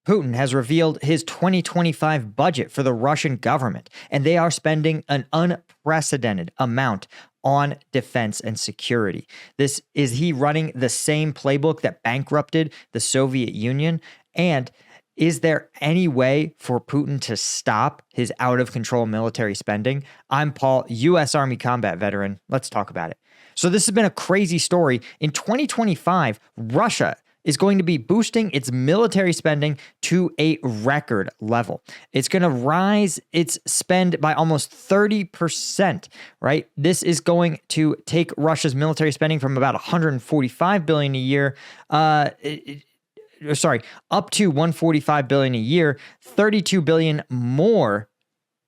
Putin has revealed his 2025 budget for the Russian government, and they are spending an unprecedented amount on defense and security. Is he running the same playbook that bankrupted the Soviet Union? And is there any way for Putin to stop his out-of-control military spending? I'm Paul, U.S. Army combat veteran. Let's talk about it. So this has been a crazy story. In 2025, Russia is going to be boosting its military spending to a record level. It's going to rise its spend by almost 30%, right? This is going to take Russia's military spending from about $145 billion a year, up to $145 billion a year, $32 billion more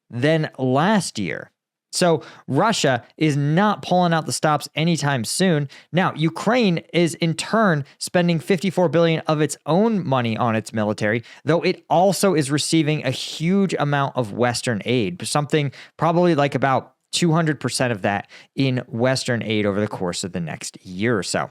than last year. So Russia is not pulling out the stops anytime soon. Now, Ukraine is in turn spending $54 billion of its own money on its military, though it also is receiving a huge amount of Western aid, something probably like about 200% of that in Western aid over the course of the next year or so.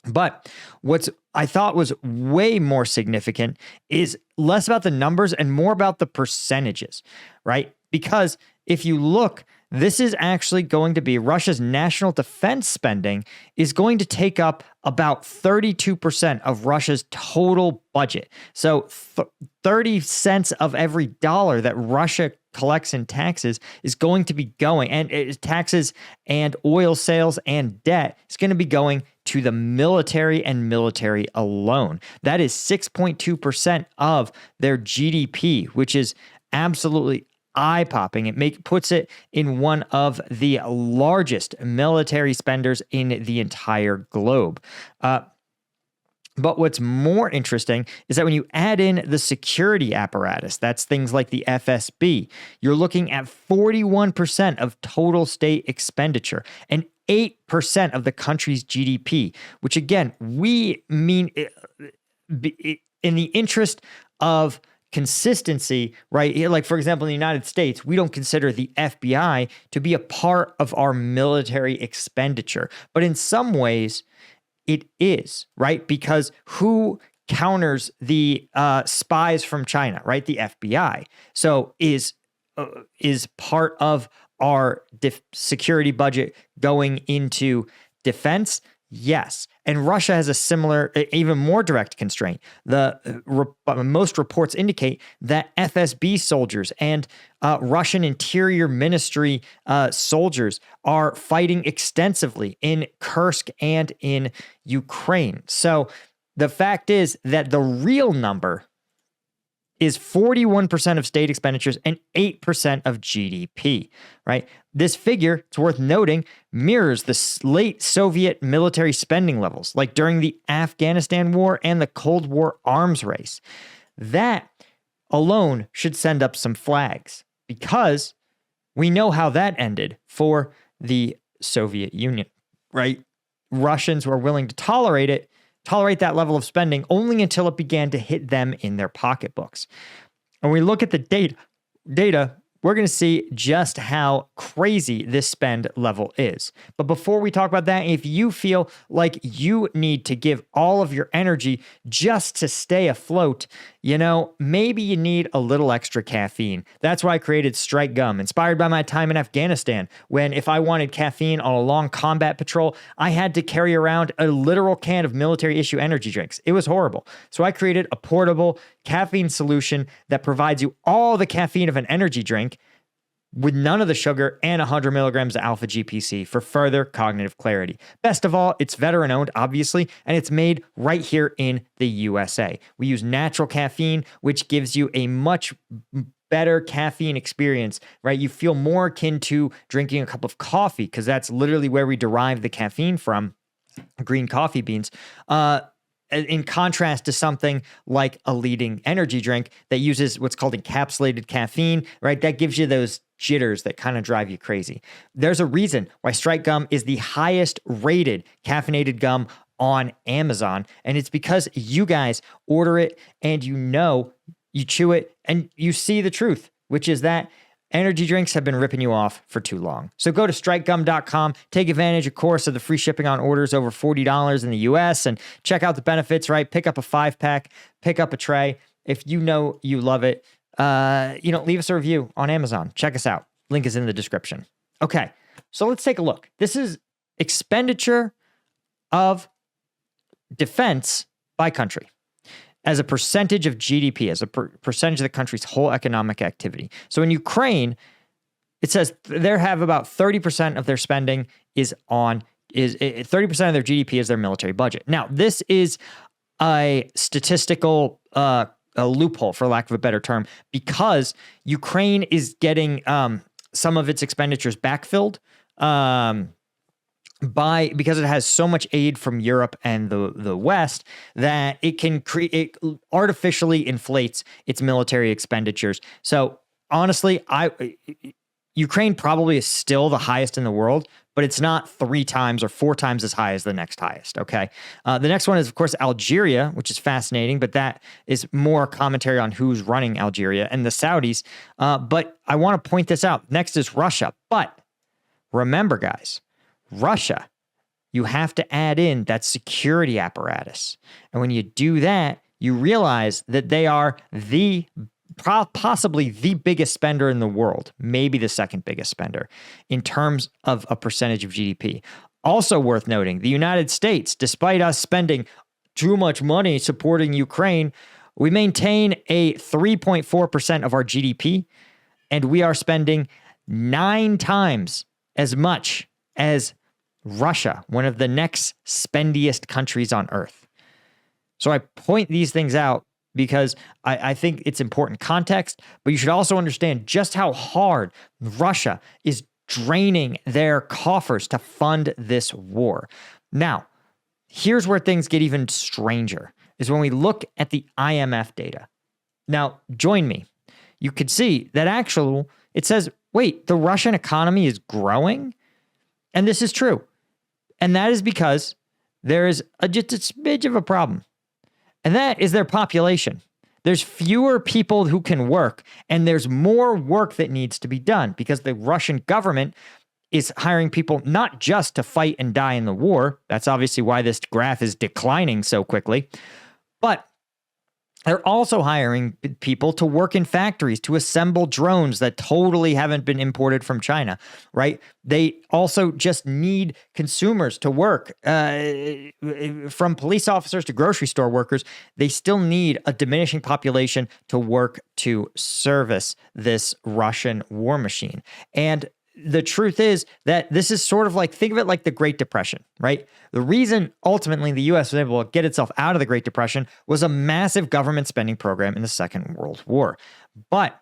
But what's I thought was way more significant is less about the numbers and more about the percentages, right? Because if you look, this is actually going to be Russia's national defense spending is going to take up about 32% of Russia's total budget. So 30 cents of every dollar that Russia collects in taxes is going to be going, and taxes and oil sales and debt is going to be going to the military and military alone. That is 6.2% of their GDP, which is absolutely eye-popping. It puts it in one of the largest military spenders in the entire globe. But what's more interesting is that when you add in the security apparatus, that's things like the FSB, you're looking at 41% of total state expenditure and 8% of the country's GDP, which again, we mean in the interest of consistency, right? Like, for example, in the United States, we don't consider the FBI to be a part of our military expenditure. But in some ways, it is, right? Because who counters the spies from China, right? The FBI. So is part of our security budget going into defense? Yes. And Russia has a similar, even more direct constraint. Most reports indicate that FSB soldiers and Russian Interior Ministry soldiers are fighting extensively in Kursk and in Ukraine. So the fact is that the real number is 41% of state expenditures and 8% of GDP, right? This figure, it's worth noting, mirrors the late Soviet military spending levels, like during the Afghanistan war and the Cold War arms race. That alone should send up some flags because we know how that ended for the Soviet Union, right? Russians were willing to tolerate that level of spending only until it began to hit them in their pocketbooks. When we look at the data, we're going to see just how crazy this spend level is. But before we talk about that, if you feel like you need to give all of your energy just to stay afloat, maybe you need a little extra caffeine. That's why I created Strike Gum, inspired by my time in Afghanistan, when if I wanted caffeine on a long combat patrol, I had to carry around a literal can of military issue energy drinks. It was horrible. So I created a portable caffeine solution that provides you all the caffeine of an energy drink with none of the sugar and 100 milligrams of alpha GPC for further cognitive clarity. Best of all, it's veteran owned, obviously, and it's made right here in the USA. We use natural caffeine, which gives you a much better caffeine experience, right? You feel more akin to drinking a cup of coffee because that's literally where we derive the caffeine from, green coffee beans. In contrast to something like a leading energy drink that uses what's called encapsulated caffeine, right? That gives you those jitters that kind of drive you crazy. There's a reason why Strike Gum is the highest rated caffeinated gum on Amazon. And it's because you guys order it and you chew it and you see the truth, which is that energy drinks have been ripping you off for too long. So go to strikegum.com, take advantage, of course, of the free shipping on orders over $40 in the US and check out the benefits, right? Pick up a 5-pack, pick up a tray, If you know you love it, leave us a review on Amazon. Check us out. Link is in the description. Okay, so let's take a look. This is expenditure of defense by country as a percentage of GDP, as a percentage of the country's whole economic activity. So in Ukraine, it says they have about 30% of their spending is 30% of their GDP is their military budget. Now, this is a statistical a loophole, for lack of a better term, because Ukraine is getting some of its expenditures backfilled because it has so much aid from Europe and the West that it artificially inflates its military expenditures. So honestly, Ukraine probably is still the highest in the world, but it's not 3 times or 4 times as high as the next highest, okay? The next one is, of course, Algeria, which is fascinating, but that is more commentary on who's running Algeria and the Saudis. But I want to point this out. Next is Russia. But remember, guys, Russia, you have to add in that security apparatus. And when you do that, you realize that they are possibly the biggest spender in the world, maybe the second biggest spender in terms of a percentage of GDP. Also worth noting, the United States, despite us spending too much money supporting Ukraine, we maintain a 3.4% of our GDP, and we are spending 9 times as much as Russia, one of the next spendiest countries on earth. So I point these things out because I think it's important context, but you should also understand just how hard Russia is draining their coffers to fund this war. Now, here's where things get even stranger, is when we look at the IMF data. Now, join me. You could see that it says, wait, the Russian economy is growing? And this is true. And that is because there is just a smidge of a problem. And that is their population. There's fewer people who can work, and there's more work that needs to be done because the Russian government is hiring people not just to fight and die in the war. That's obviously why this graph is declining so quickly. But they're also hiring people to work in factories, to assemble drones that totally haven't been imported from China, right? They also just need consumers to work, from police officers to grocery store workers. They still need a diminishing population to work to service this Russian war machine. And the truth is that this is sort of like, think of it like the Great Depression, right? The reason ultimately the U.S. was able to get itself out of the Great Depression was a massive government spending program in the Second World War. But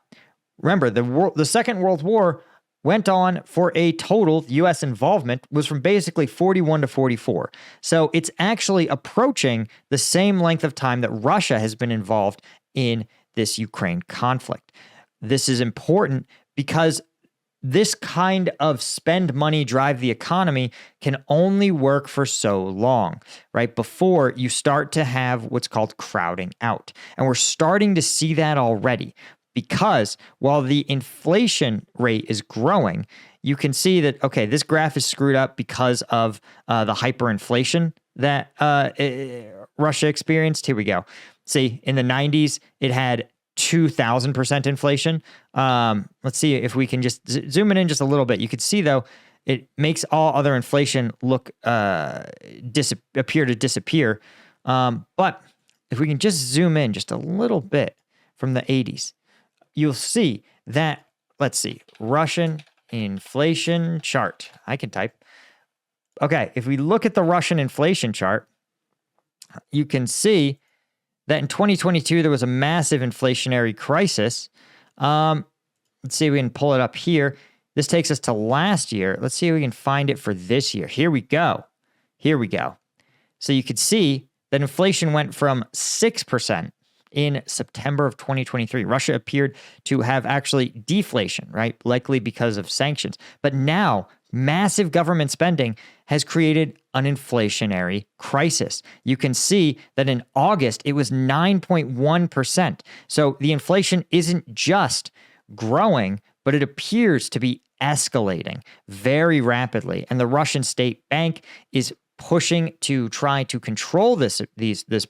remember, the Second World War went on for a total, U.S. involvement was from basically 41 to 44. So it's actually approaching the same length of time that Russia has been involved in this Ukraine conflict. This is important because this kind of spend money, drive the economy can only work for so long, right? Before you start to have what's called crowding out. And we're starting to see that already because while the inflation rate is growing, you can see that, okay, this graph is screwed up because of the hyperinflation that Russia experienced. Here we go. See, in the 90s, it had 2,000% inflation. Let's see if we can just zoom it in just a little bit. You could see, though, it makes all other inflation look appear to disappear. But if we can just zoom in just a little bit from the 80s, you'll see that, let's see, Russian inflation chart. I can type. Okay, if we look at the Russian inflation chart, you can see that in 2022, there was a massive inflationary crisis. Let's see if we can pull it up here. This takes us to last year. Let's see if we can find it for this year. Here we go. Here we go. So you could see that inflation went from 6% in September of 2023. Russia appeared to have actually deflation, right? Likely because of sanctions. But now, massive government spending has created an inflationary crisis. You can see that in August, it was 9.1%. So the inflation isn't just growing, but it appears to be escalating very rapidly. And the Russian state bank is pushing to try to control this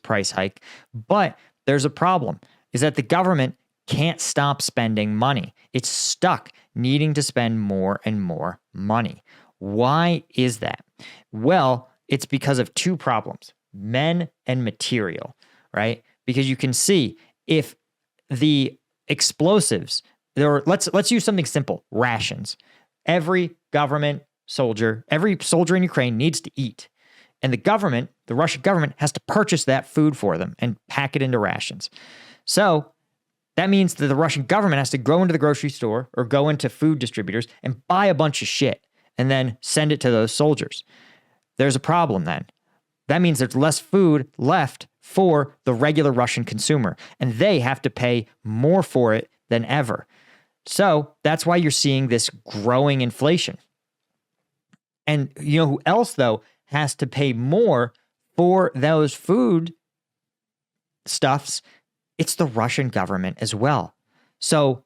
price hike. But there's a problem. is that the government can't stop spending money. It's stuck needing to spend more and more money. Why is that? Well, it's because of two problems, men and material, right? Because you can see if the explosives, let's use something simple, rations. Every soldier in Ukraine needs to eat. And the Russian government has to purchase that food for them and pack it into rations. So that means that the Russian government has to go into the grocery store or go into food distributors and buy a bunch of shit and then send it to those soldiers. There's a problem then. That means there's less food left for the regular Russian consumer, and they have to pay more for it than ever. So that's why you're seeing this growing inflation. And you know who else, though, has to pay more for those food stuffs? It's the Russian government as well. So,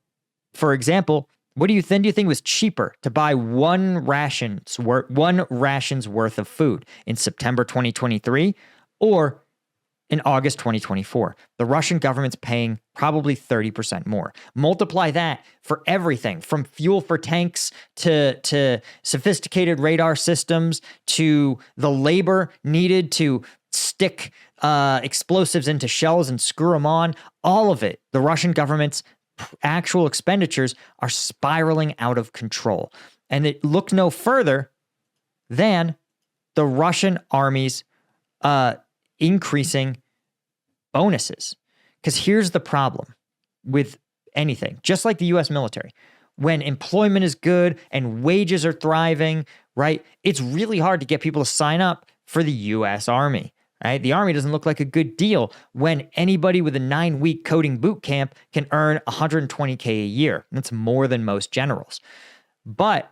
for example, what do you think? Do you think it was cheaper to buy one ration's worth of food in September 2023 or in August 2024? The Russian government's paying probably 30% more. Multiply that for everything from fuel for tanks to sophisticated radar systems to the labor needed to stick explosives into shells and screw them on. All of it, the Russian government's actual expenditures are spiraling out of control. And it looked no further than the Russian army's increasing bonuses. Because here's the problem with anything, just like the US military. When employment is good and wages are thriving, right? It's really hard to get people to sign up for the US Army. Right? The Army doesn't look like a good deal when anybody with a 9-week coding boot camp can earn $120K a year. That's more than most generals. But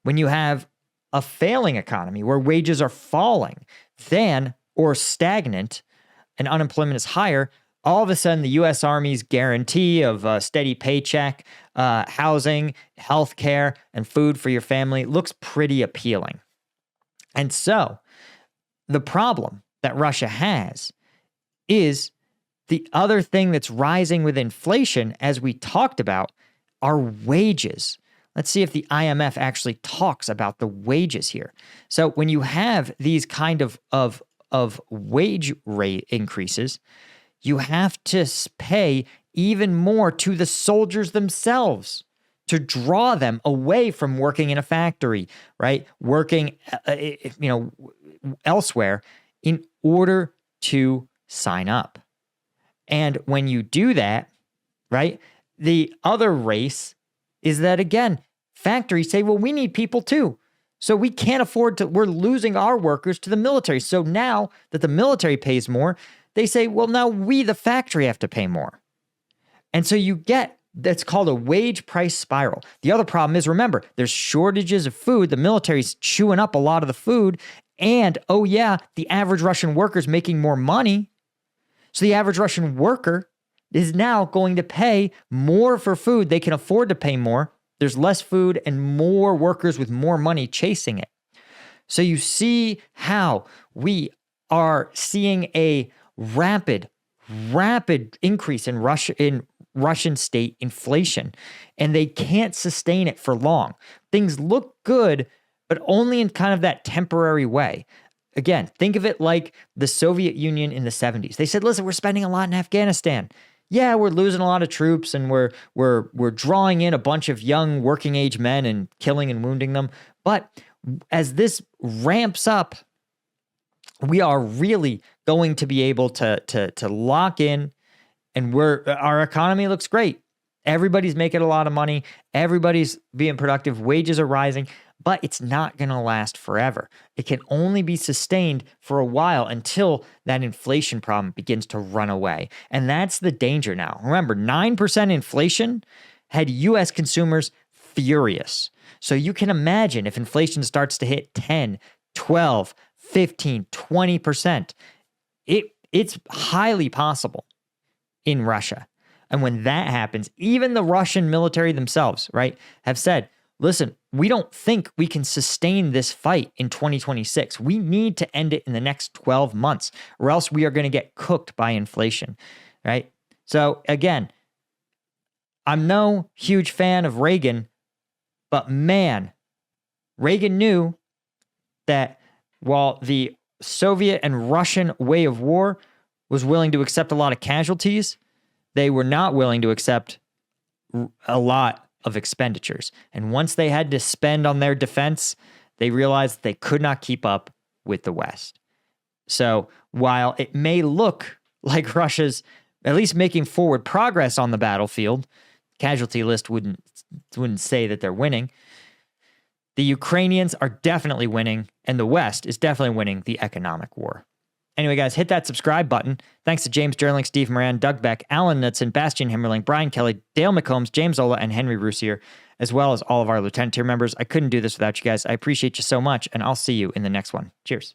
when you have a failing economy where wages are falling or stagnant and unemployment is higher, all of a sudden the U.S. Army's guarantee of a steady paycheck, housing, healthcare, and food for your family looks pretty appealing. And so the problem that Russia has is the other thing that's rising with inflation, as we talked about, are wages. Let's see if the IMF actually talks about the wages here. So when you have these kind of wage rate increases, you have to pay even more to the soldiers themselves to draw them away from working in a factory, right? Working, elsewhere, in order to sign up. And when you do that, right, the other race is that, again, factories say, well, we need people too. So we can't afford to, we're losing our workers to the military. So now that the military pays more, they say, well, now we, the factory, have to pay more. And so you get, that's called a wage price spiral. The other problem is, remember, there's shortages of food. The military's chewing up a lot of the food. And, oh yeah, the average Russian worker is making more money. So the average Russian worker is now going to pay more for food. They can afford to pay more. There's less food and more workers with more money chasing it. So you see how we are seeing a rapid increase in Russian state inflation, and they can't sustain it for long. Things look good, but only in kind of that temporary way. Again, think of it like the Soviet Union in the 70s. They said, listen, we're spending a lot in Afghanistan. Yeah, we're losing a lot of troops and we're drawing in a bunch of young working age men and killing and wounding them. But as this ramps up, we are really going to be able to lock in, and our economy looks great. Everybody's making a lot of money. Everybody's being productive. Wages are rising. But it's not going to last forever. It can only be sustained for a while until that inflation problem begins to run away. And that's the danger now. Remember, 9% inflation had U.S. consumers furious. So you can imagine if inflation starts to hit 10, 12, 15, 20%, it's highly possible in Russia. And when that happens, even the Russian military themselves, right, have said, listen, we don't think we can sustain this fight in 2026. We need to end it in the next 12 months, or else we are going to get cooked by inflation, right? So again, I'm no huge fan of Reagan, but man, Reagan knew that while the Soviet and Russian way of war was willing to accept a lot of casualties, they were not willing to accept a lot of expenditures. And once they had to spend on their defense, they realized they could not keep up with the West. So while it may look like Russia's at least making forward progress on the battlefield, casualty list wouldn't say that they're winning. The Ukrainians are definitely winning, and the West is definitely winning the economic war. Anyway, guys, hit that subscribe button. Thanks to James Sterling, Steve Moran, Doug Beck, Alan Knutson, Bastian Himmerling, Brian Kelly, Dale McCombs, James Ola, and Henry Roussier, as well as all of our Lieutenant tier members. I couldn't do this without you guys. I appreciate you so much, and I'll see you in the next one. Cheers.